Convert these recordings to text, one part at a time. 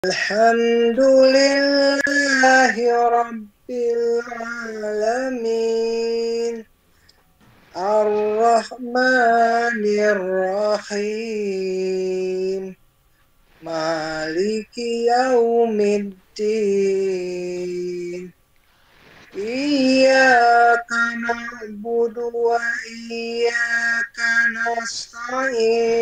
Alhamdulillahi Rabbil Alamin Ar-Rahmanir Rahim Maliki Yaumiddin Iyyaka na'budu wa iyyaka nasta'in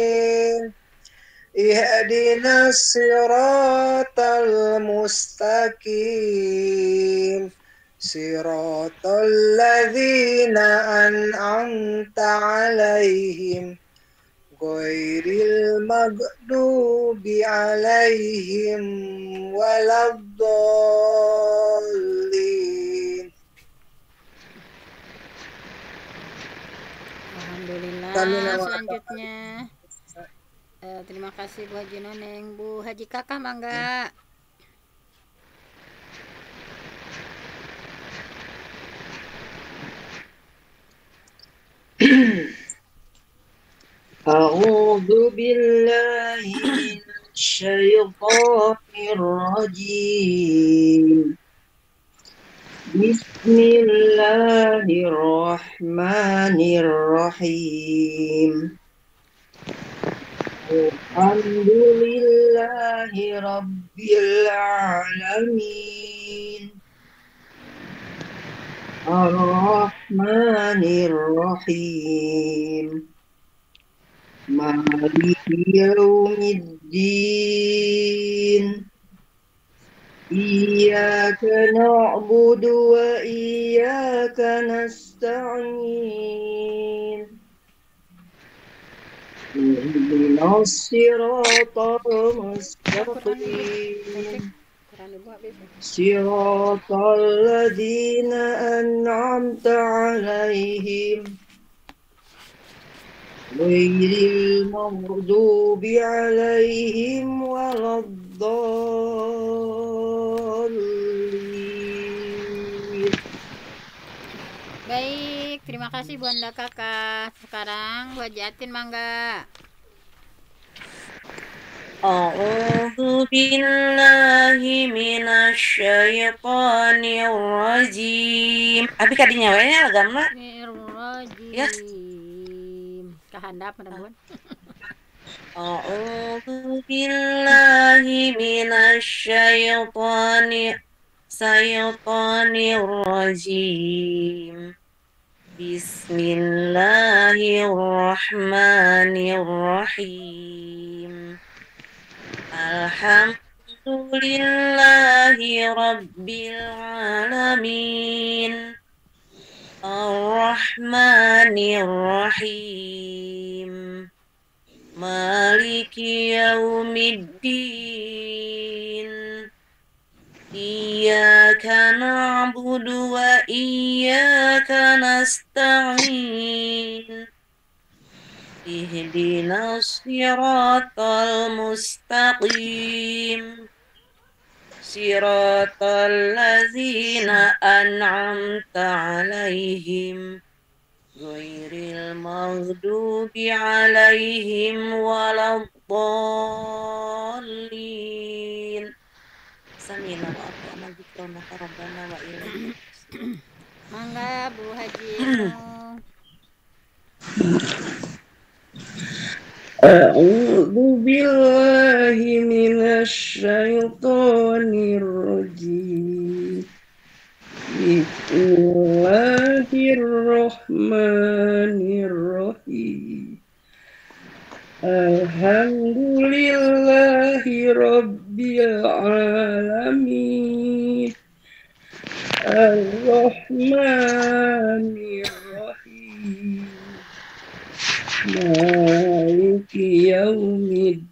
Ihdinas siratal mustaqim Siratal ladzina an'amta 'alaihim ghairil maghdubi 'alaihim waladdallin. Alhamdulillah. Selanjutnya terima kasih Bu Haji Noneng. Bu Haji Kakak mangga. A'udzu billahi minasyaitonir rajim. Bismillahirrahmanirrahim. Alhamdulillahi rabbil alamin. Ar-Rahmanir Rahim. Maliki yaumiddin. Iyyaka na'budu wa iyyaka nasta'in. Ihdinas siratal mustaqim. Siratal ladzina an'amta 'alaihim ghairil maghdubi 'alaihim waladdallin. Baik, terima kasih Bu Anda Kakak. Sekarang Bu Haji Atin mangga. A'udzu billahi minasyaitonir rajim. Abi kadinya we nya agama. Ya. Kahandap mudah-mudahan. A'udzu billahi minasyaitonir rajim. Bismillahirrahmanirrahim. Alhamdulillahi rabbil alamin. Ar-Rahmanir Rahim. Maliki yaumiddin. Iyyaka na'budu wa iyyaka nasta'in. Ihdinas siratal mustaqim. Siratal ladzina an'amta 'alaihim ghairil maghdubi 'alaihim waladdallin. Samina wa ata'na dzikranaka rabbana wa ilaihi. Mangga Bu Haji. A'udzu billahi minasyaitonir rajim. Bismillahirrahmanirrahim. Alhamdulillahi rabbil alamin. Ar-Rahmanir Rahim. Maliki yaumiddin.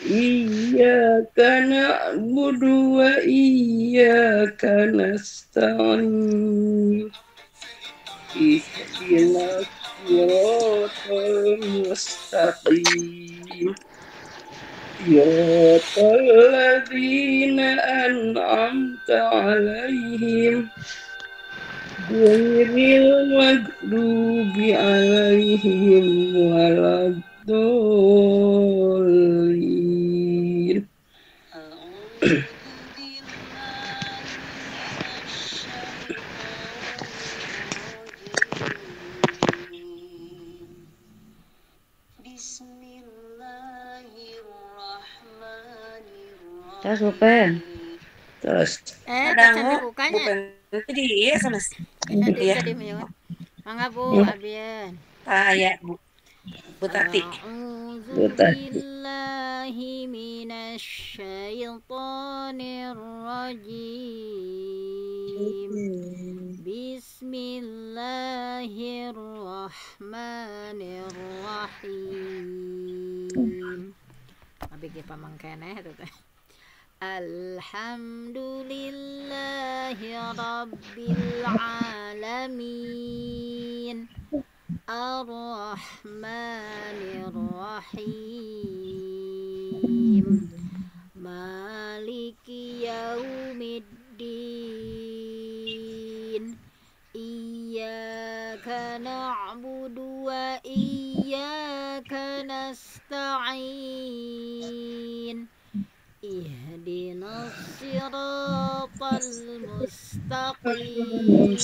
Iyyaka na'budu wa iyyaka nasta'in. Ihdinas siratal mustaqim. Siratal ladzina an'amta 'alaihim ghairil maghdubi 'alaihim waladdallin. Terus Bupen. Terus Tak sampai Dangu, bukanya. bukan jadi iya sana. Nanti Iya. tadi menyebut. Mangga Bu, Abian. Ya, Bu Tati. A'udzu billahi minasy syaithanir rajim. Bismillahirrahmanirrahim. Abi ge pamangkeneh eta teh. Alhamdulillahi rabbil alamin. Ar-Rahmanir-Rahim. Maliki yaumiddin. Iyyaka na'budu wa iyyaka nasta'in. Ihdinas siratal mustaqim.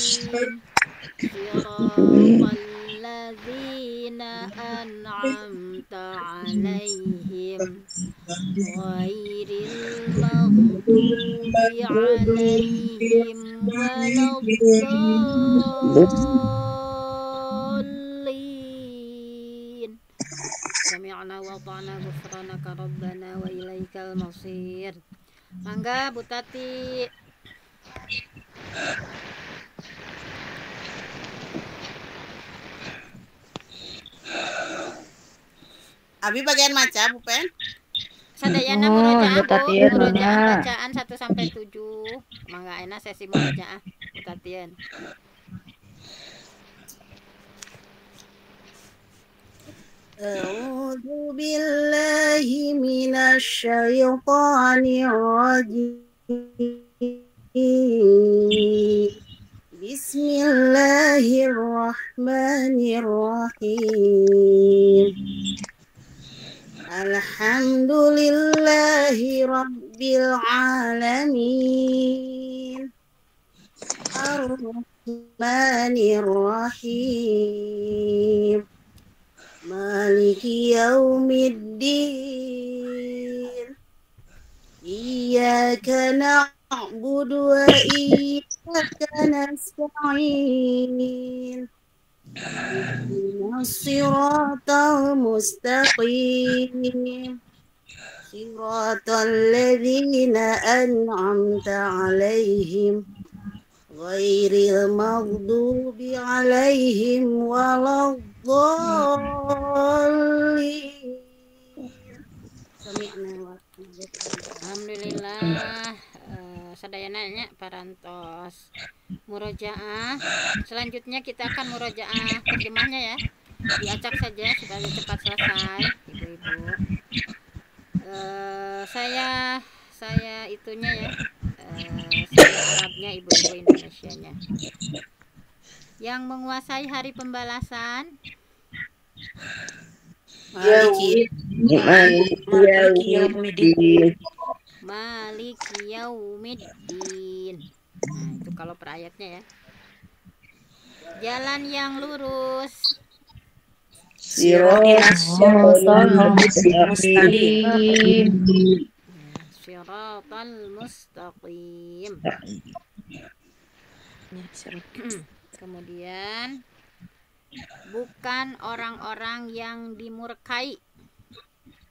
Siratal ladzina an'amta 'alaihim ghairil maghdubi 'alaihim waladdallin. Sami'na wa ata'na ghufranaka rabbana wa ilaikal masir. Mangga Bu Tati. Abi bagian maca, Bu Pen. Sadayana murojaah Bu, murojaah bacaan 1 sampai 7. Mangga enak sesi murojaah Bu Tatian. A'udzu billahi minasy syaithanir rajim. Bismillahirrahmanirrahim. Alhamdulillahi rabbil alamin. Ar-Rahmanir-Rahim. Maliki yaumiddin. Iyyaka na'budu wa iyyaka nasta'in. Ihdinas siratal mustaqim. Siratal ladzina an'amta 'alaihim ghairil maghdubi 'alaihim waladdallin. Alhamdulillah. Sadayana nya parantos murojaah. Selanjutnya kita akan murojaah terjemahnya ya. Diacak saja supaya cepat selesai, Ibu-ibu. Saya itunya ya. Saya Arabnya, Ibu-ibu Indonesianya. Yang menguasai hari pembalasan Maliki yaumiddin. Nah, itu kalau per ayatnya ya. Jalan yang lurus. Siratal mustaqim. Siratal mustaqim. Kemudian bukan orang-orang yang dimurkai.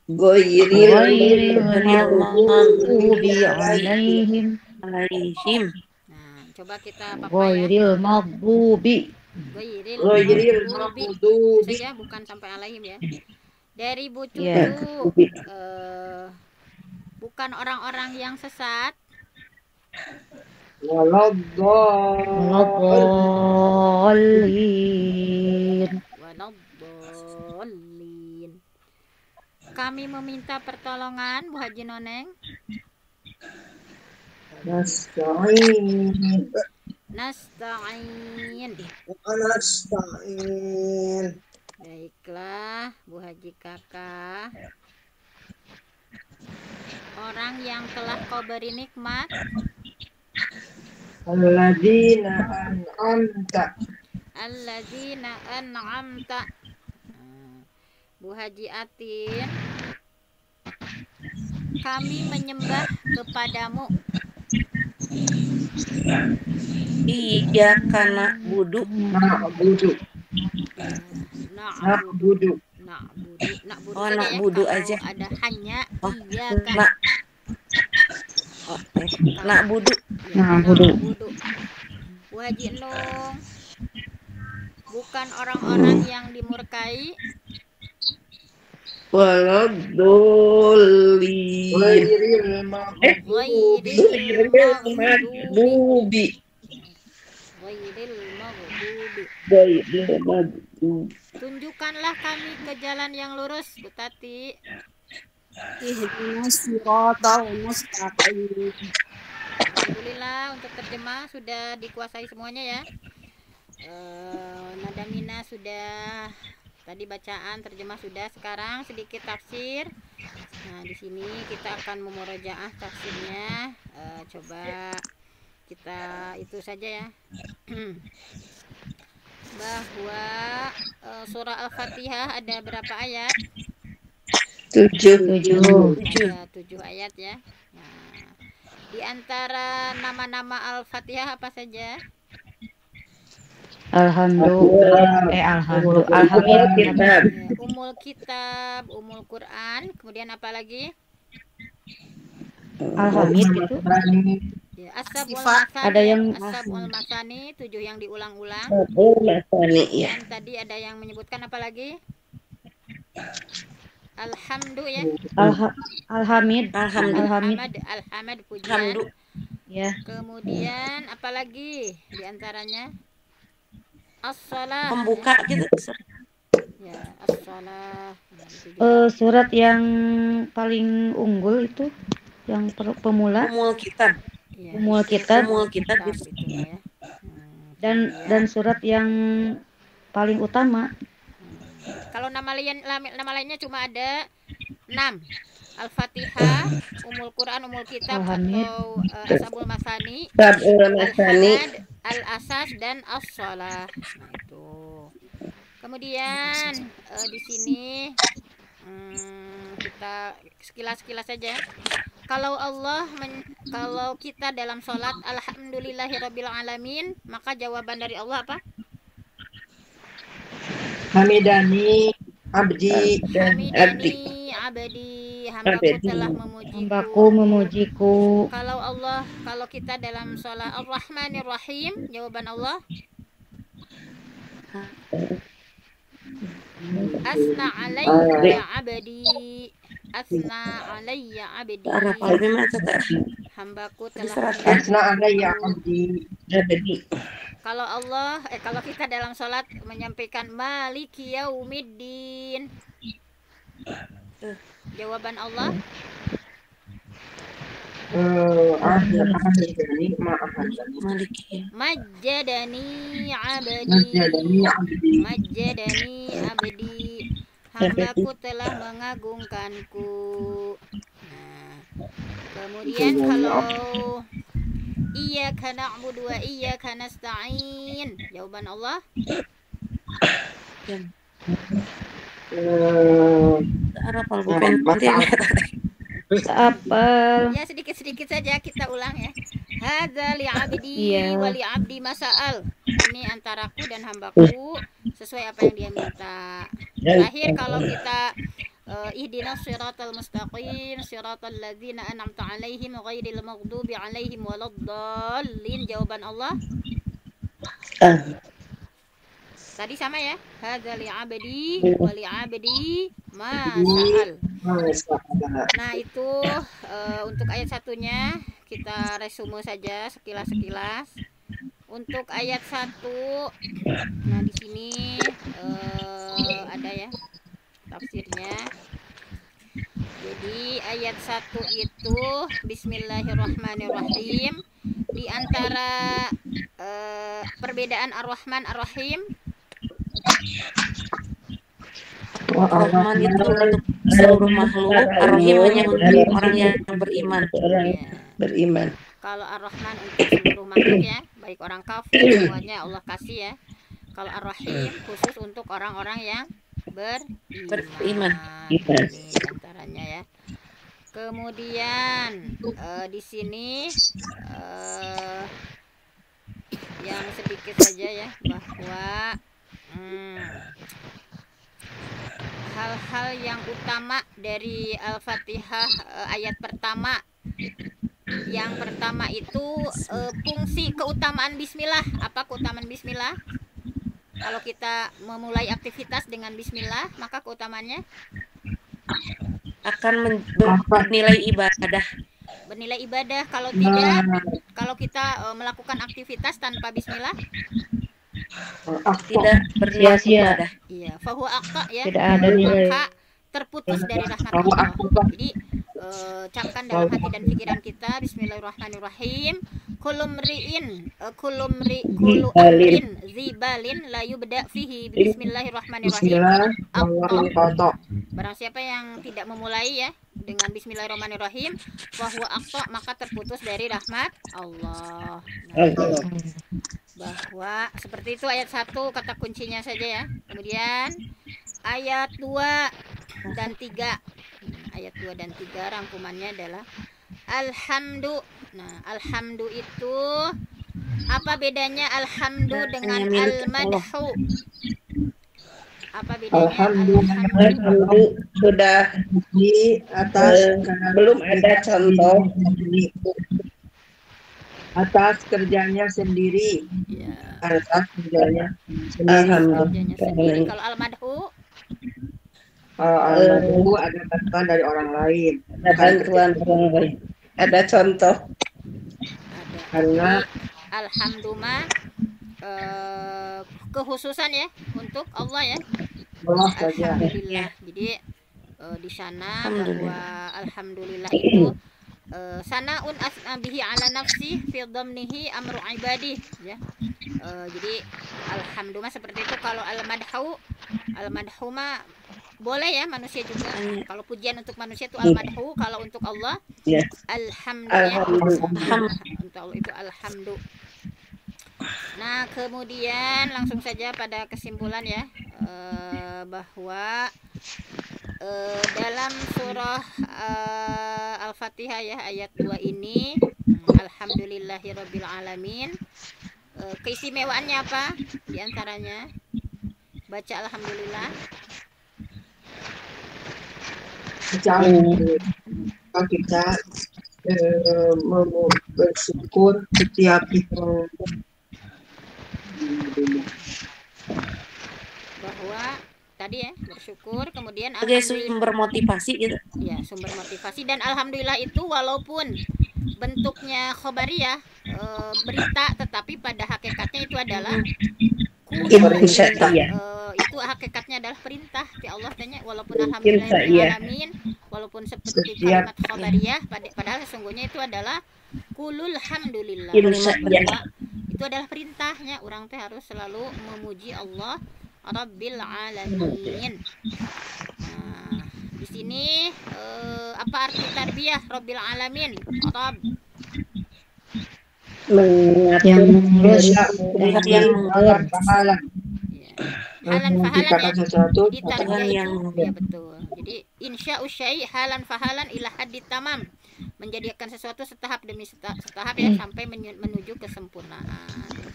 Ghairil maghdubi 'alaihim. Nah, coba kita apa ya? Ghairil maghdubi. Ghairil maghdubi. Saja bukan sampai alaihim ya. Dari Bu Cucu. Bukan orang-orang yang sesat. Waladdallin. Kami meminta pertolongan Bu Haji Noneng. Nasta'in. Baiklah Bu Haji Kakak. Orang yang telah kau beri nikmat. Alladzina an'amta. Bu Haji Atin. kami menyembah kepadamu. Iyyaka na'budu. Na'budu. Na'budu. Na'budu Oh, saja ya. na'budu Kalau aja. ada hanya Oh, iyyaka. Na'budu. Ya, Na'budu. na'budu. Bu Haji Enung, bukan orang-orang yang dimurkai. Waladhdallin. Ghairil Ghairil maghdubi. Ghairil maghdubi. Tunjukkanlah kami ke jalan yang lurus, Bu Tati. Ihdinas siratal mustaqim. Alhamdulillah untuk terjemah sudah dikuasai semuanya ya. Nada mina sudah, tadi bacaan terjemah sudah, sekarang sedikit tafsir. Nah, di sini kita akan memurojaah tafsirnya. Coba kita itu saja ya. Bahwa surah Al-Fatihah ada berapa ayat? 7. Ada 7 ayat ya. Nah, di antara nama-nama Al-Fatihah apa saja? Alhamdulillah. Alhamdulillah. Umul Kitab, Umul Quran, kemudian apa lagi? Alhamid itu. Ya, Ashabul Masani, Ada yang Ashabul Masani, 7 yang diulang-ulang. Ya. Dan tadi ada yang menyebutkan apa lagi? Alhamdu ya. Alhamid. Alhamad pujian. Ya. Kemudian apa lagi di antaranya? As-shalah. Pembuka gitu. Ya, as-shalah. Surat yang paling unggul itu yang pemula. Umul Kitab. Ya, Umul Kitab. itu ya. Dan surat yang paling utama. Kalau nama lainnya cuma ada 6. Al-Fatihah, Umul Quran, Umul Kitab, atau Ashabul Masani, Al-Hamad, Al-Asas, dan As-Shalah. Nah, itu. Kemudian di sini kita sekilas saja. Kalau kalau kita dalam sholat Alhamdulillahirabbil alamin, maka jawaban dari Allah apa? Hamidani abdi dan Hamidani abdi, hambaku telah memujiku. Kalau kita dalam sholat Ar-Rahmanir Rahim, jawaban Allah Asna alayya abdi. Asna alayya abdi. Hambaku telah Asna alayya abdi. Kalau kita dalam sholat menyampaikan Maliki Yaumiddin, jawaban Allah Majjadani abdi. Hambaku telah mengagungkanku. Nah, kemudian kalau Iyyaka na'budu wa iyyaka nasta'in, jawaban Allah ya, sedikit saja kita ulang ya. Hadza li abdi wa li abdi masa'al. Ini antaraku dan hambaku sesuai apa yang dia minta. Terakhir kalau kita ihdinas siratal mustaqim siratal ladzina an'amta 'alaihim ghairil maghdubi 'alaihim waladdallin, jawaban Allah tadi sama ya. Hadza li abdi wa li abdi masa'al. Nah, itu untuk ayat satunya kita resume saja sekilas. Untuk ayat 1, nah di sini ada ya tafsirnya. Jadi ayat 1 itu Bismillahirrahmanirrahim. Di antara perbedaan Ar-Rahman Ar-Rahim, Ar-Rahman itu untuk seluruh makhluk, Ar-Rahim hanya untuk orang yang beriman. Kalau Ar-Rahman untuk seluruh makhluk ya, baik orang kafir semuanya Allah kasih ya. Kalau Ar-Rahim khusus untuk orang-orang yang beriman. Ini antaranya ya. Kemudian di sini yang sedikit saja ya, bahwa hal-hal yang utama dari Al-Fatihah ayat pertama. Yang pertama itu fungsi keutamaan bismillah. Apa keutamaan bismillah? Kalau kita memulai aktivitas dengan bismillah, maka keutamaannya akan bernilai ibadah. Bernilai ibadah. Kalau tidak, kalau kita melakukan aktivitas tanpa bismillah, tidak bernilai ibadah. Iya, fahuwa aqta ya. Tidak ada nilai. Maka terputus dari rahmat Allah. Jadi camkan dalam hati dan pikiran kita, bismillahirrahmanirrahim. Kullu amrin zibalin la yubda fihi bismillahirrahmanirrahim. Barang siapa yang tidak memulai ya dengan bismillahirrahmanirrahim, bahwa aqta, maka terputus dari rahmat Allah. Bahwa seperti itu ayat 1 kata kuncinya saja ya. Kemudian ayat 2 dan 3. Ayat 2 dan 3 rangkumannya adalah alhamdu. Nah, alhamdu itu apa bedanya alhamdu dengan al-madhu? Apa bedanya Alhamdulillah sudah Di atas belum ada contoh. atas kerjanya sendiri. Ya, Atas kerjanya sendiri. Alhamdulillah. kerjanya sendiri. Kalau al-madhu Al-madhu ada bantuan dari orang lain. Ada bantuan orang lain. Ada contoh. ada. Karena Alhamdulillah kekhususan ya untuk Allah ya. Allah saja. Alhamdulillah. Jadi di sana bahwa alhamdulillah itu sanaun asnabihi ala nafsi fi dhamnihi amru ibadi ya. Jadi alhamdulillah seperti itu. Kalau al-madhu ma boleh ya manusia juga. Kalau pujian untuk manusia itu al-madhu, kalau untuk Allah Ya. alhamdulillah. Alhamdulillah. Untuk Allah itu alhamdu. Nah, kemudian langsung saja pada kesimpulan ya, bahwa dalam surah Al-Fatihah ya ayat 2 ini, alhamdulillahirabbil alamin, keistimewaannya apa? Di antaranya baca alhamdulillah. Kita bersyukur setiap itu. Bahwa tadi ya bersyukur, kemudian Sebagai alhamdulillah sumber motivasi gitu. ya, sumber motivasi. Dan alhamdulillah itu walaupun bentuknya khobariyah, berita, tetapi pada hakikatnya itu adalah itu hakikatnya adalah perintah di Allah tanya, walaupun alhamdulillahirrahmanirrahim, walaupun seperti kalimat khobariyah, padahal sesungguhnya itu adalah kulul hamdulillah. Itu adalah perintahnya, orang teh harus selalu memuji Allah Rabbil alamin. Nah, di sini apa arti tarbiyah Rabbil alamin? Rabb Yang mengurus. ya. Halan fahalan ya. Sesuatu Jadi tarbiyah yang itu ya betul. Jadi insya'u syai' halan fahalan ila haddi tamam. Menjadikan sesuatu setahap demi setahap ya sampai menuju kesempurnaan.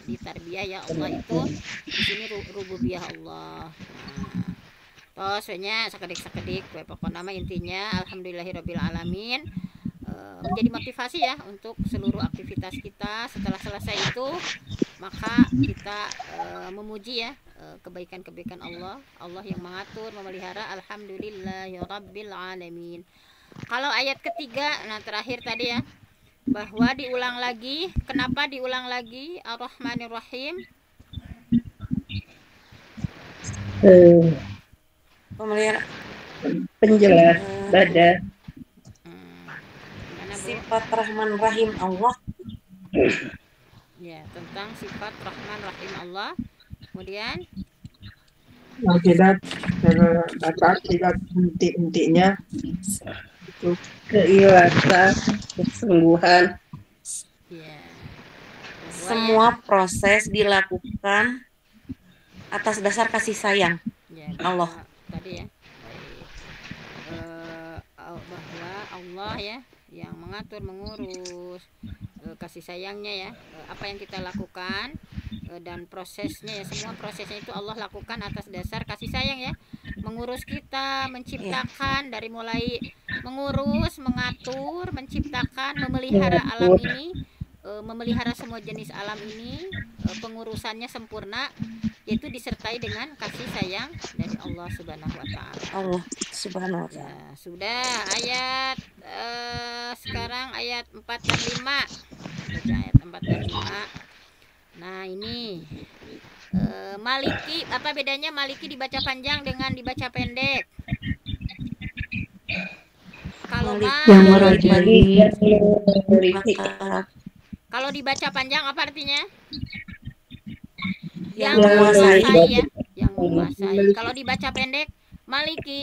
Di tarbiyah ya Allah itu di sini rububiyah Allah. Nah, soalnya sakedik pokoknya nama intinya alhamdulillahirabbil alamin, menjadi motivasi ya untuk seluruh aktivitas kita. Setelah selesai itu maka kita memuji ya kebaikan-kebaikan Allah yang mengatur, memelihara. Alhamdulillahirabbil alamin. Kalau ayat ketiga, nah terakhir tadi ya, bahwa diulang lagi. Kenapa diulang lagi Ar-Rahmanir-Rahim? Pemelihara Penjelas pada Gimana, Bu? sifat Rahman Rahim Allah. Ya, tentang sifat Rahman Rahim Allah. Kemudian tidak terbatas, tidak henti-hentinya. Itu keikhlasan, kesungguhan. ya, bahwa Semua proses dilakukan atas dasar kasih sayang ya, Allah. tadi ya, baik. Bahwa Allah Allah ya, yang mengatur, mengurus kasih sayangnya ya, apa yang kita lakukan dan prosesnya ya, semua prosesnya itu Allah lakukan atas dasar kasih sayang ya, mengurus kita, menciptakan dari mulai mengurus, mengatur, menciptakan, memelihara alam ini, memelihara semua jenis alam ini, pengurusannya sempurna, yaitu disertai dengan kasih sayang dari Allah Subhanahu wa taala. Allah Subhanahu wa taala. Ya, sudah ayat sekarang ayat 4 dan 5. Baca ayat 4 dan 5. Nah, ini Maliki, apa bedanya Maliki dibaca panjang dengan dibaca pendek? Kalau Yang merajai. kalau dibaca panjang apa artinya? Yang Yang menguasai. menguasai ya, yang menguasai. Kalau dibaca pendek Maliki,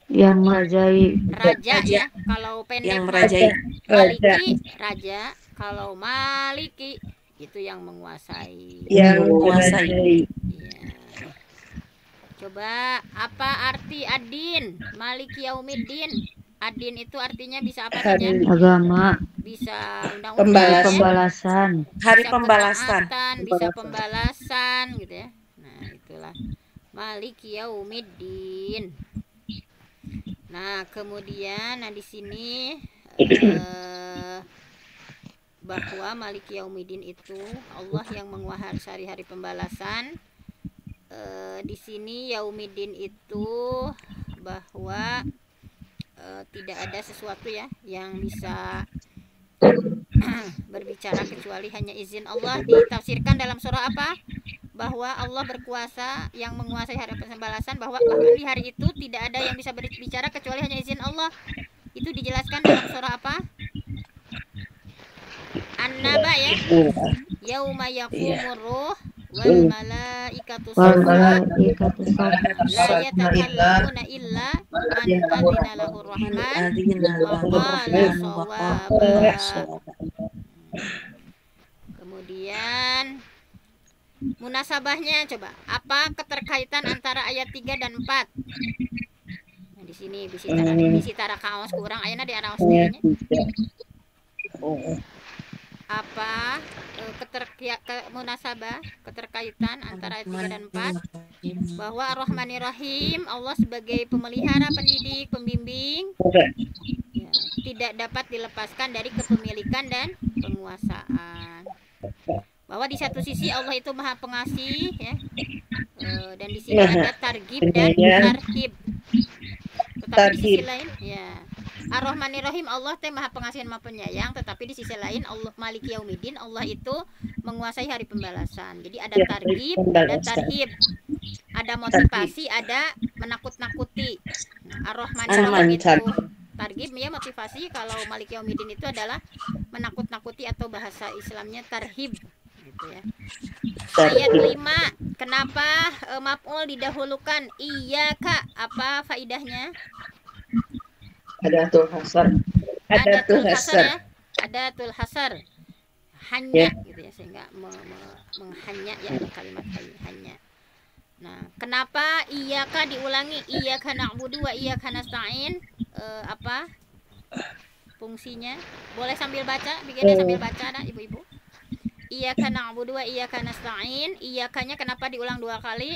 Yang merajai. raja ya. Kalau pendek Yang merajai. Maliki, raja. Kalau Maliki itu yang menguasai. Yang Menguasai. Iya. Coba apa arti adin? Maliki yaumiddin. Adin itu artinya bisa apa saja? Agama. Bisa undang-undang, Pembalasan. Pembalasan. Hari bisa pembalasan. ketaatan, bisa pembalasan gitu ya. Nah, itulah Maliki yaumiddin. Nah, kemudian di sini bahwa Maliki yaumiddin itu Allah yang menguasai hari pembalasan. Di sini yaumiddin itu bahwa tidak ada sesuatu ya yang bisa berbicara kecuali hanya izin Allah. Ditafsirkan dalam surah apa? Bahwa Allah berkuasa yang menguasai hari pembalasan, bahwa bahkan di hari itu tidak ada yang bisa berbicara kecuali hanya izin Allah. Itu dijelaskan dalam surah apa? An-Naba ya. Yauma yaqumur ruh wal malaikatu Wal saffan malaikatu saffan. la yatakallamuna illa man adzina lahu rahman Adina wa qala shawaba. Kemudian munasabahnya coba, apa keterkaitan antara ayat 3 dan 4? Nah, di sini bisitara kaos kurang ayeuna di araos nya. Apa munasabah, keterkaitan antara ayat 3 dan 4? Bahwa Ar-Rahmanir Rahim, Allah sebagai pemelihara, pendidik, pembimbing ya, tidak dapat dilepaskan dari kepemilikan dan penguasaan. Bahwa di satu sisi Allah itu Maha Pengasih ya, dan di sini ada targhib dan tarhib. Tetapi di sisi lain ya, Ar-Rahmanir Rahim, Allah teh Maha Pengasih dan Maha Penyayang, tetapi di sisi lain Allah Maliki Yaumiddin, Allah itu menguasai hari pembalasan. Jadi ada targhib, ada tarhib, ada motivasi, ada menakut-nakuti. Nah, Ar-Rahmanir Rahim itu targhib ya, motivasi. Kalau Maliki Yaumiddin itu adalah menakut-nakuti atau bahasa Islamnya tarhib gitu ya. Ayat 5, kenapa maf'ul didahulukan? Iyyaka, apa faidahnya? Ada tuh hasar. Ada tuh hasar. ya. Ada tul hasar. Hanya gitu ya, sehingga menghanya ya, ada kalimat hanya. Nah, kenapa iyyaka diulangi? Iyyaka na'budu wa iyyaka nasta'in. Apa fungsinya? Boleh sambil baca, bikinnya sambil baca dah ibu-ibu. Iyyaka na'budu wa iyyaka nasta'in. Iyyakanya kenapa diulang 2 kali?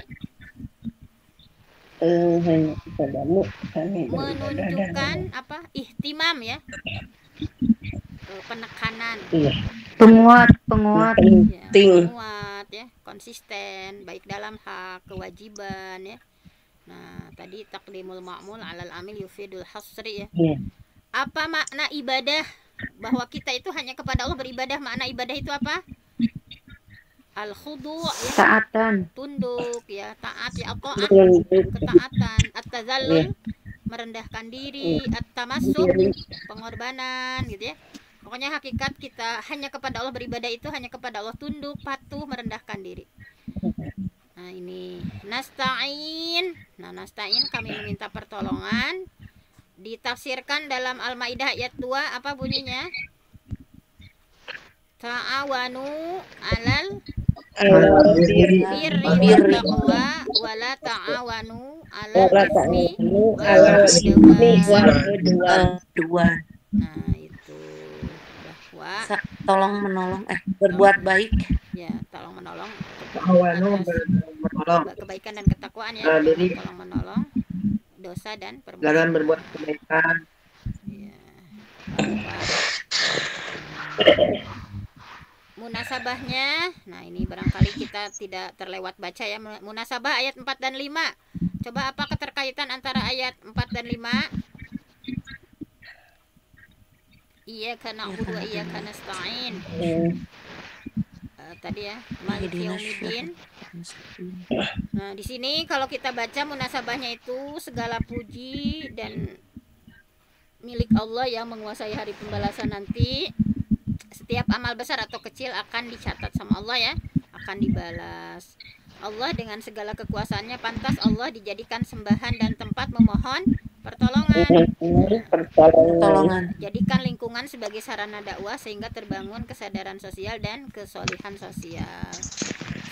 Hanya kepadamu kami Menunjukkan apa? Ihtimam ya. Penekanan. Iya. Penguat. Ya, Penting. kuat ya, konsisten baik dalam hak, kewajiban ya. Nah, tadi takdimul ma'mul alal amil yufidul hasri ya. Iya. Apa makna ibadah? Bahwa kita itu hanya kepada Allah beribadah. Makna ibadah itu apa? Al-khudu' ya, Taatan. tunduk ya, taat ya, taat, ketaatan, at-tazallul, merendahkan diri, at-tamassuk, pengorbanan gitu ya. Pokoknya hakikat kita hanya kepada Allah beribadah itu hanya kepada Allah, tunduk, patuh, merendahkan diri. Nah, ini nasta'in. Nah, nasta'in kami meminta pertolongan. Ditafsirkan dalam Al-Maidah ayat 2 apa bunyinya? Ta'awanu alal Al-birri birri wa taqwa wala ta'awanu 'alal wala ismi ta'awanu wal 'alal ismi udwan. wal udwan. Dua. Nah, itu bahwa Tolong menolong berbuat baik. ya tolong menolong Ta'awanu atas menolong kebaikan dan ketakwaan ya. Jadi Jangan tolong menolong dosa dan jangan perbuatan. berbuat kebaikan. Ya. Munasabahnya, nah ini barangkali kita tidak terlewat baca ya. Munasabah ayat 4 dan 5. Coba apa keterkaitan antara ayat 4 dan 5? Iyyaka na'budu wa iyyaka nasta'in. Tadi ya, Maliki yaumiddin. Nah, di sini kalau kita baca munasabahnya itu segala puji dan milik Allah yang menguasai hari pembalasan nanti. Setiap amal besar atau kecil akan dicatat sama Allah ya, akan dibalas. Allah dengan segala kekuasaannya pantas Allah dijadikan sembahan dan tempat memohon pertolongan. Pertolongan. Jadikan lingkungan sebagai sarana dakwah sehingga terbangun kesadaran sosial dan kesolehan sosial.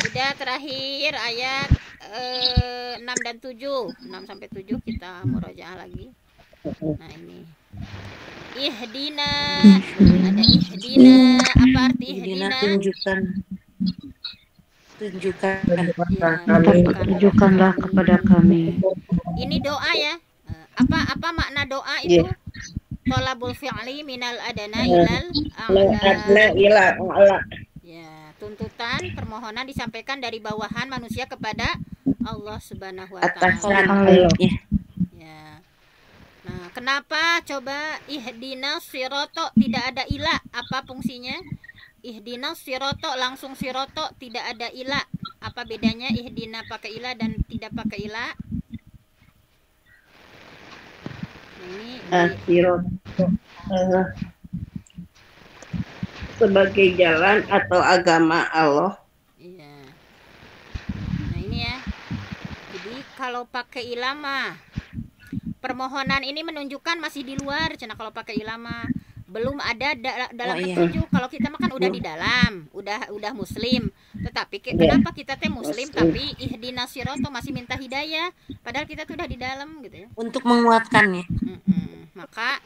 Sudah terakhir ayat 6 dan 7. 6 sampai 7 kita murojaah lagi. Nah ini Ihdina, ada ihdina, apa arti ihdina? Tunjukkan. Tunjukkanlah kepada kami. Ini doa ya. Apa makna doa itu? Thalabul fi'li minal adana ilal a'la. Ya, tuntutan permohonan disampaikan dari bawahan manusia kepada Allah Subhanahu wa taala. Ya. Nah, kenapa coba ihdinas sirata tidak ada ila? Apa fungsinya? Ihdinas sirata langsung sirata tidak ada ila. Apa bedanya ihdina pakai ila dan tidak pakai ila? Ini sebagai jalan atau agama Allah. iya. Nah, ini ya. Jadi kalau pakai ilama permohonan ini menunjukkan masih di luar. Cina kalau pakai ilama belum ada dalam petunjuk. Kalau kita makan udah di dalam, udah muslim. Tetapi kenapa kita teh muslim tapi ihdinas sirata masih minta hidayah, padahal kita tuh udah di dalam gitu ya. Untuk menguatkannya. Maka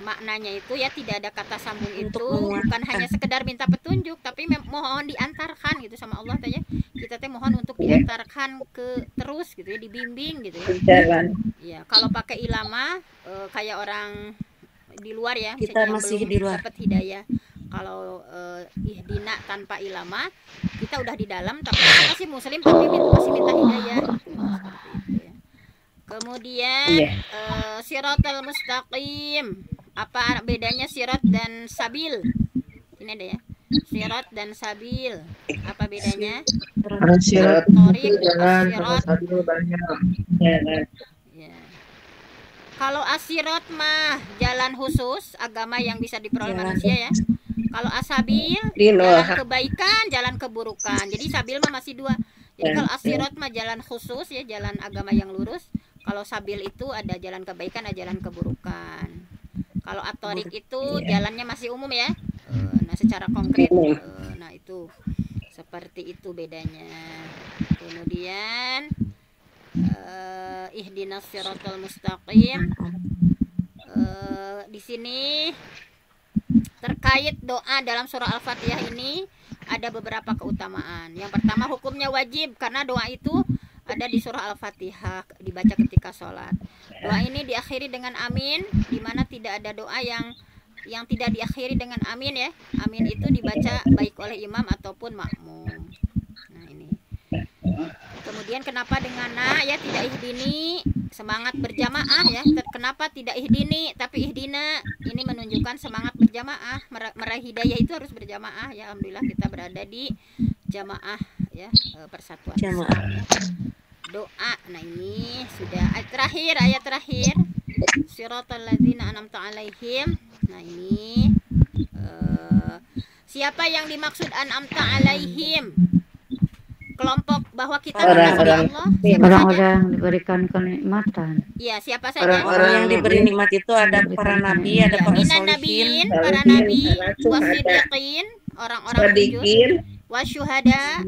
maknanya itu ya tidak ada kata sambung itu bukan hanya sekedar minta petunjuk tapi mohon diantarkan gitu sama Allah tanya. Kita teh mohon untuk diantarkan ke terus gitu ya, dibimbing gitu ya. Jalan. Ya, kalau pakai ilama kayak orang di luar ya, kita yang masih belum di luar dapat hidayah. Kalau ihdina tanpa ilama kita udah di dalam tapi kita masih muslim tapi masih minta hidayah gitu. Seperti itu ya. Kemudian siratal mustaqim. Apa bedanya sirat dan sabil? Ini ada ya. Sirat dan sabil. Apa bedanya? Sirat Torik, jalan, asirat. sabil banyak. Ya. Kalau asirat mah jalan khusus, agama yang bisa diperoleh manusia ya. Kalau asabil jalan kebaikan, jalan keburukan. Jadi sabil mah masih dua. Jadi kalau asirat mah jalan khusus ya, jalan agama yang lurus. Kalau sabil itu ada jalan kebaikan, ada jalan keburukan. Kalau atorik itu jalannya masih umum ya. Nah secara konkret, nah itu seperti itu bedanya. Kemudian ihdinas siratal mustaqim. Di sini terkait doa dalam surah Al-Fatihah ini ada beberapa keutamaan. Yang pertama hukumnya wajib karena doa itu ada di surah Al-Fatihah dibaca ketika sholat. Doa ini diakhiri dengan amin, di mana tidak ada doa yang tidak diakhiri dengan amin ya. Amin itu dibaca baik oleh imam ataupun makmum. Nah ini. Kemudian kenapa dengan ya tidak ihdini, semangat berjamaah ya. Kenapa tidak ihdini tapi ihdina? Ini menunjukkan semangat berjamaah, meraih hidayah itu harus berjamaah ya. Alhamdulillah kita berada di jamaah ya, persatuan Islam, ya. Doa. Nah ini sudah ayat terakhir siratal ladzina an'amta 'alaihim. Nah ini siapa yang dimaksud an'amta 'alaihim? Kelompok bahwa kita orang-orang diberikan kenikmatan. Iya, siapa saja? Orang yang diberi nikmat itu ada para nabi, ada para solihin, para nabi, wasiddiqin, orang-orang jujur, wasyuhada,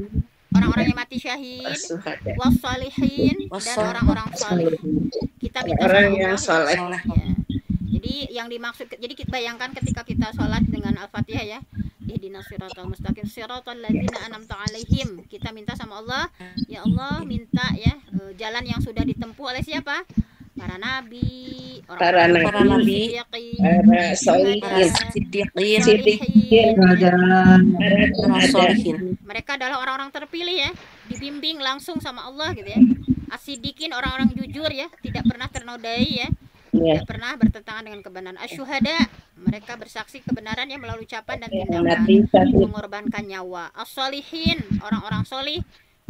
orang-orang yang mati syahid, Wasuhada. wassalihin, dan orang-orang salih. Kita minta Orang sama yang Allah. soleh. Ya. Jadi yang dimaksud, jadi kita bayangkan ketika kita sholat dengan Al-Fatihah ya, ihdinas siratal mustaqim siratal ladzina an'amta alaihim. Kita minta sama Allah, ya Allah minta ya jalan yang sudah ditempuh oleh siapa? Para nabi, Para nabi, siddiqin, Para para solihin. siddiqin, salihin. para sholihin. Mereka adalah orang-orang terpilih ya, dibimbing langsung sama Allah gitu ya. As-siddiqin, orang-orang jujur ya, tidak pernah ternodai ya, Ya. tidak pernah bertentangan dengan kebenaran. Asyuhada, mereka bersaksi kebenaran yang melalui ucapan dan tindakan, Mati syahid. mengorbankan nyawa. As-solihin, orang-orang solih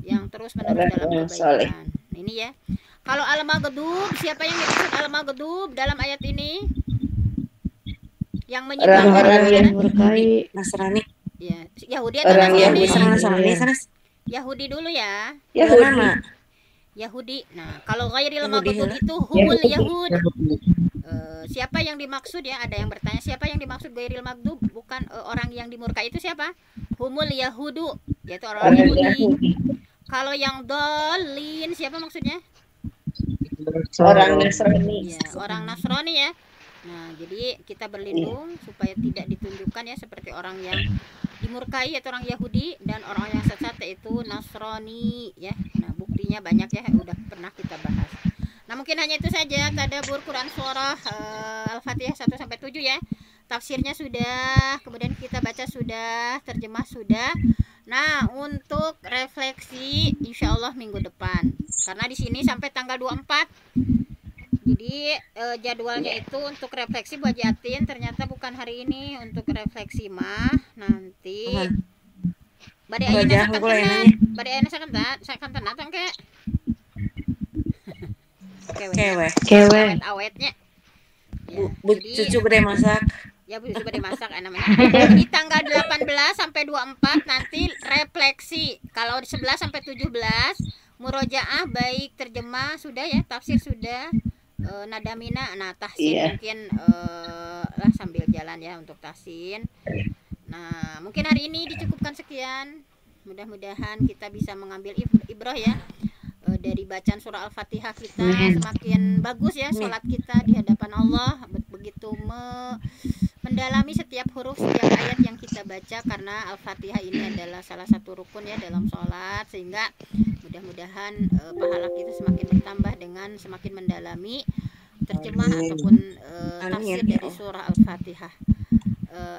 yang terus menerus dalam Orang-orang soleh. kebaikan. Ini ya. Kalau al-maghdub, siapa yang dimaksud al-maghdub dalam ayat ini? Yang menyimpang Orang-orang dari yang kebenaran? Yahudi, Nasrani, Ya, Yahudi atau Orang yang Nasrani? Nasrani, Nasrani, Nasrani, Yahudi dulu ya. Yahudi. Mana? Yahudi. Nah, kalau ghairil Yahudi, maghdub ya. itu humul yahud. Siapa yang dimaksud ya? Ada yang bertanya, siapa yang dimaksud ghairil maghdub? Bukan orang yang dimurkai itu siapa? Humul yahudu, yaitu orang Orang Yahudi. Yahudi. Kalau yang dolin siapa maksudnya? Orang Nasrani. Ya, orang Nasrani ya. Nah, jadi kita berlindung supaya tidak ditunjukkan ya seperti orang yang dimurkai yaitu orang Yahudi dan orang yang sesat yaitu Nasrani ya. Nah, buktinya banyak ya, udah pernah kita bahas. Nah, mungkin hanya itu saja tadabbur Quran surah Al-Fatihah 1 sampai 7 ya. Tafsirnya sudah, kemudian kita baca sudah, terjemah sudah. Nah, untuk refleksi insya Allah minggu depan. Karena di sini sampai tanggal 24. Jadi jadwalnya itu untuk refleksi Bu Haji Atin ternyata bukan hari ini, untuk refleksi mah nanti. Bade ayeuna sakanten atang ke? Kewe. Awetnya. Bu cucu gede masak. Ya Bu coba dimasak namanya. Di tanggal 18 sampai 24 nanti refleksi. Kalau 11 sampai 17 murojaah baik terjemah sudah ya, tafsir sudah. Nadamina, nah tahsin mungkin lah sambil jalan ya untuk tahsin. Nah mungkin hari ini dicukupkan sekian. Mudah-mudahan kita bisa mengambil ibrah ya dari bacaan surah Al-Fatihah kita. Semakin bagus ya sholat kita di hadapan Allah, begitu mendalami setiap huruf, setiap ayat yang kita baca, karena Al-Fatihah ini adalah salah satu rukun ya dalam sholat, sehingga mudah-mudahan pahala kita semakin bertambah dengan semakin mendalami terjemah ataupun tafsir dari surah Al-Fatihah.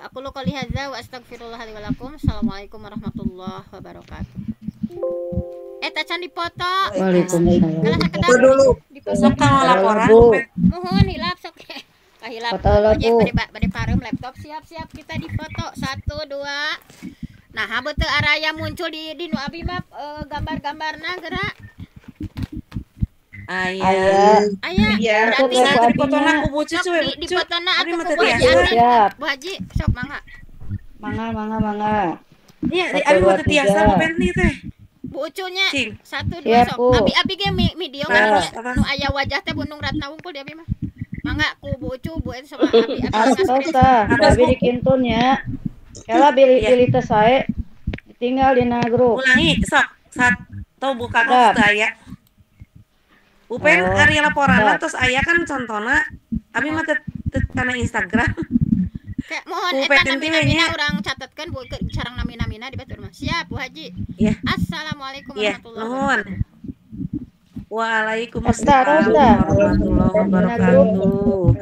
Aku lu qouli hadza wa astaghfirullah li wa lakum. Assalamualaikum warahmatullahi wabarakatuh. Tacan dipoto. Waalaikumsalam. Kalau sakit dulu. Sok kalau laporan. Mohon hilap sok. Kahilap. Foto lah, Bu. Bade pareum laptop siap-siap kita difoto 1 2. Nah, habeu teu araya muncul di nu abi mah gambar-gambarna geura. Aya. Iya. Berarti Foto Di fotona ku bu cucu we. di fotona Abi atuh mah ku teu Bu Haji tiasa. Atin. Siap. Bu Haji sok mangga. Mangga. Iya, Satu, abi mah dua, teu tiasa tiga. Bu Penti teh. Bu Ucunya Cing. 1 2 Siap, sok. Bu. Abi ge video Terus, kan apa? nu aya wajah teh Bundung Ratna wungkul di abi mah. Mangga ku Bu Ucu, Bu Eta sama abi Astosa, abi dikintun ya. Kala bili teh sae tinggal di grup. Ulangi sok. Satu buka Siap. teh aya. Upen Oh, ari laporan siap. terus aya kan contona abi mah teu kana Instagram. Kayak mohon Bu eta Petin namina nya. urang catatkeun Bu ke sareng namina di batur mah. Siap Bu Haji. Iya. Assalamualaikum Iya, warahmatullahi nuhun. wabarakatuh. Waalaikumsalam Rosta. warahmatullahi wabarakatuh. Nuhun.